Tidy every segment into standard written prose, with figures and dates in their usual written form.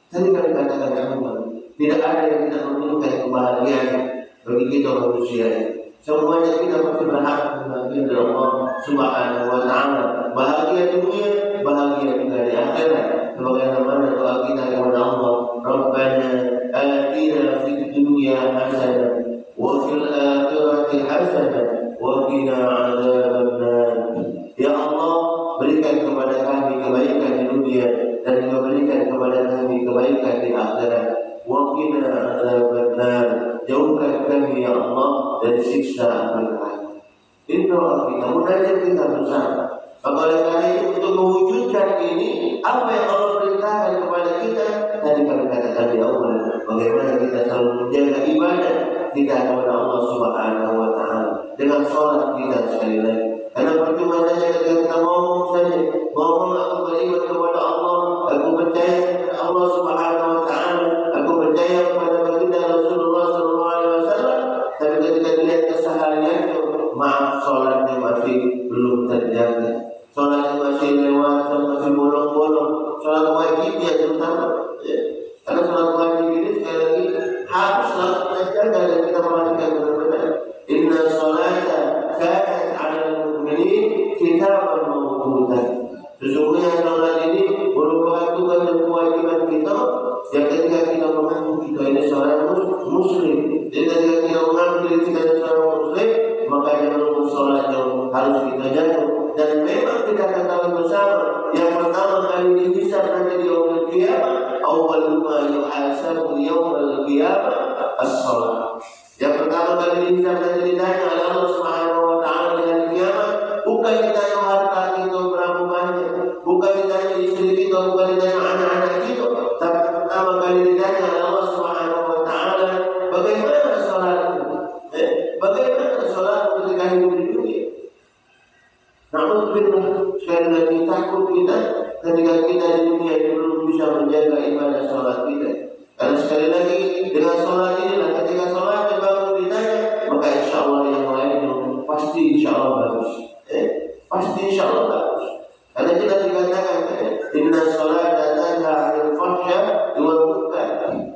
Tadi kami katakan semua, tidak ada yang kita menemukan kebahagiaan bagi kita manusia. Semuanya kita pasti berharap bahagia dari Allah Subhanahu wa Ta'ala. Bahagia dunia, bahagia juga di akhirat. Sebagaimana doa kita kepada Allah, Rabbana atina fid dunya hasanah wa fil akhirati hasanah wa qina adzabannar. Ya Allah, berikan kepada kami kebaikan di dunia dan juga berikan kepada kami kebaikan di akhirat. Wa qina adzabannar. Jauhkan kami ya Allah dari siksa neraka. Ini doa kita, munajat kita bersama. Oleh karena itu untuk mewujudkan ini, apa yang Allah perintahkan kepada kita, tadi kami katakan di awal, bagaimana kita selalu menjaga ibadah kita kepada Allah Subhanahu wa Ta'ala dengan sholat kita sekali lagi. Karena percuma saja ketika kita ngomong saja, ngomong aku beriman kepada Allah, aku percaya kepada Allah Subhanahu wa Ta'ala, aku percaya kepada baginda Rasulullah sallallahu alaihi wasallam, tapi ketika dilihat keseharian itu, maaf, sholatnya masih belum terjaga, sholatnya masih lewat, masih bolong-bolong, sholat wajibnya terutama. Karena sholat wajib ini sekali lagi harus selalu terjaga dan kita perhatikan benar-benar. Inna sholata kanat 'alal mu'minin kitaban mawqutan. Sesungguhnya sholat ini merupakan tugas dan kewajiban kita yang ketika kita mengaku kita ini seorang muslim, dan ketika kita mengaku diri kita seorang muslim, maka yang sholat yang harus kita jaga. Dan memang kita ketahui bersama, yang pertama kali dihisab nanti di yaumul qiyamah, awwal ma yuhasabu yaumul qiyamah as-shalah. Yang pertama kali dihisab nanti ditanya oleh Allah Subhanahu wa Ta'ala di hari kiamat, bukan ditanya harta kita berapa banyak, bukan ditanya istri kita, bukan ditanya anak-anak kita, tapi pertama kali ditanya oleh Allah Subhanahu wa Ta'ala, bagaimana sholat itu? Bagaimana sholat ketika hidup di dunia? Namun sekali lagi takut kita ketika kita di dunia ini belum bisa menjaga ibadah sholat kita. Karena sekali lagi dengan sholat ini, ketika sholat baru ditanya, maka insya Allah yang lain pasti insya Allah bagus. Pasti insya Allah bagus. Karena kita dikatakan, inna sholata tanha 'anil fahsya wal munkar.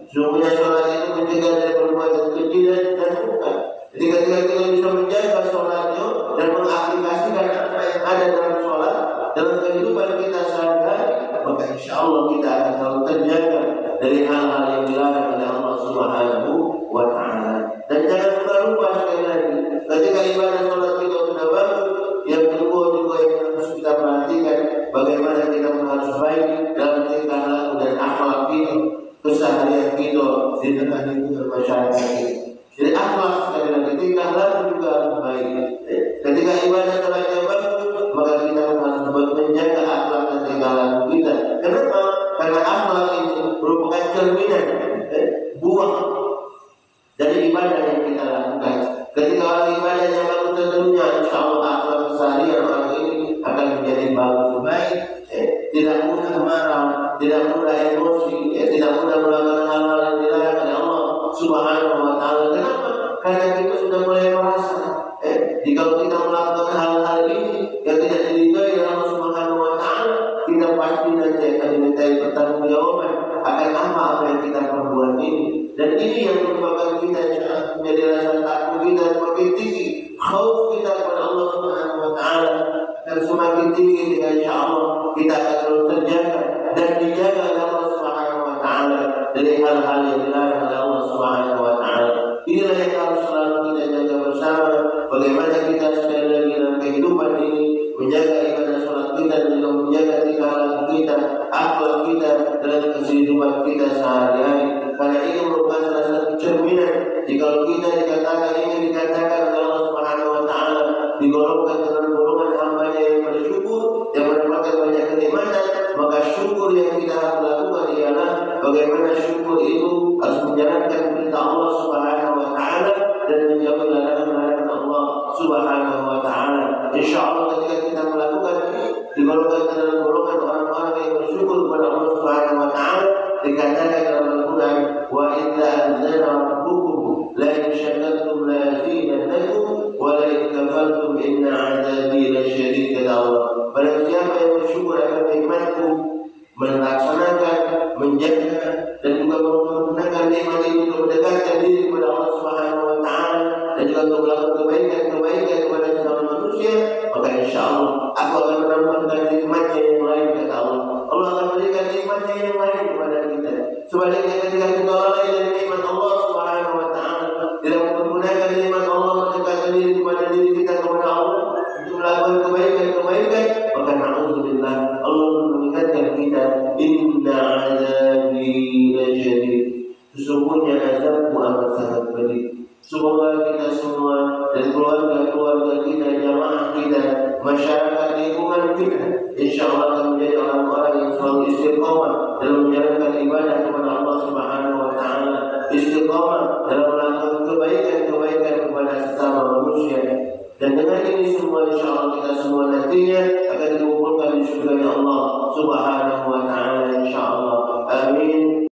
Sesungguhnya sholat itu mencegah dari perbuatan keji dan munkar. Jadi ketika kita bisa menjaga sholatnya dan mengaplikasikan apa yang ada dalam sholat dalam kehidupan kita sehari-hari, maka insya Allah kita akan selalu terjaga dari hal-hal yang dilarang oleh Allah Subhanahu wa Ta'ala. Dan jangan lupa sekali lagi, ketika ibadah sholat kita sudah bagus, yang kedua juga yang harus kita perhatikan, bagaimana kita harus baik dalam tingkah laku dan akhlak kita, keseharian kita di tengah lingkungan masyarakat kita. Jadi akhlak sekali lagi, tingkah laku juga harus baik. Ketika ibadah sholatnya bagus, maka kita harus menjaga akhlak dan tingkah laku kita. Kenapa? Karena akhlak ini merupakan cerminan buah dari ibadah yang kita lakukan. Ketika orang ibadah yang bagus tentunya insya Allah akhlak keseharian orang ini akan menjadi bagus, baik, tidak mudah marah, tidak mudah emosi, tidak mudah melakukan hal-hal yang dilarang oleh Allah Subhanahu wa Ta'ala. Kenapa? Karena kita sudah mulai merasa jika kita melakukan hal-hal ini yang tidak diridhoi oleh Allah Subhanahu wa Ta'ala, kita pasti nanti akan dimintai pertanggungjawaban akan apa yang kita perbuat ini. Dan ini yang menyebabkan kita menjadi rasa takut kita semakin tinggi, khauf kita kepada Allah Subhanahu wa Ta'ala dan semakin tinggi, sehingga insya Allah kita akan selalu terjaga dan dijaga oleh Allah Subhanahu wa Ta'ala dari hal-hal yang dilarang oleh Allah Subhanahu wa Ta'ala. Inilah yang harus selalu kita jaga bersama, bagaimana kita sekali lagi dalam kehidupan ini menjaga ibadah sholat kita dan juga menjaga tingkah laku kita, akhlak kita dalam kehidupan kita sehari-hari. Karena ini merupakan salah satu cerminan jika kita dikatakan oleh Allah Subhanahu wa Ta'ala digolongkan dengan golongan hamba-Nya yang bersyukur, yang mendapatkan banyak kenikmatan, maka syukur yang kita harus lakukan ialah bagaimana syukur itu harus menjalankan perintah Allah Subhanahu wa Ta'ala dan menjauhi larangan-larangan Allah Subhanahu wa Ta'ala. Insya Allah ketika kita melakukan ini digolongkan dalam golongan orang-orang yang bersyukur kepada Allah Subhanahu wa Ta'ala. Dikatakan dalam Al-Quran, wa idza anzala rabbukum la in syakartum la azidannakum wa la in kafartum inna 'adzabi lasyadid. Kata Allah, barang siapa yang bersyukur akan nikmatku, melaksanakan, menjaga nikmatnya yang lain kepada kita. Sebaliknya ketika kita lalai dari nikmat Allah Subhanahu wa taala, tidak menggunakan nikmat Allah mendekatkan diri kepada diri kita kepada Allah untuk melakukan kebaikan, maka na'udzubillah Allah mengingatkan kita, inna azabi lajadid, sesungguhnya azabku amat sangat pedih. Semoga kita semua dan keluarga-keluarga kita, jamaah kita, masyarakat lingkungan kita, insya Allah akan menjadi orang-orang yang selalu istiqomah dalam menjalankan ibadah kepada Allah Subhanahu wa taala, istiqomah dalam melakukan kebaikan kepada sesama manusia. Dan dengan ini semua insya Allah kita semua nantinya akan dikumpulkan di surga Allah Subhanahu wa taala.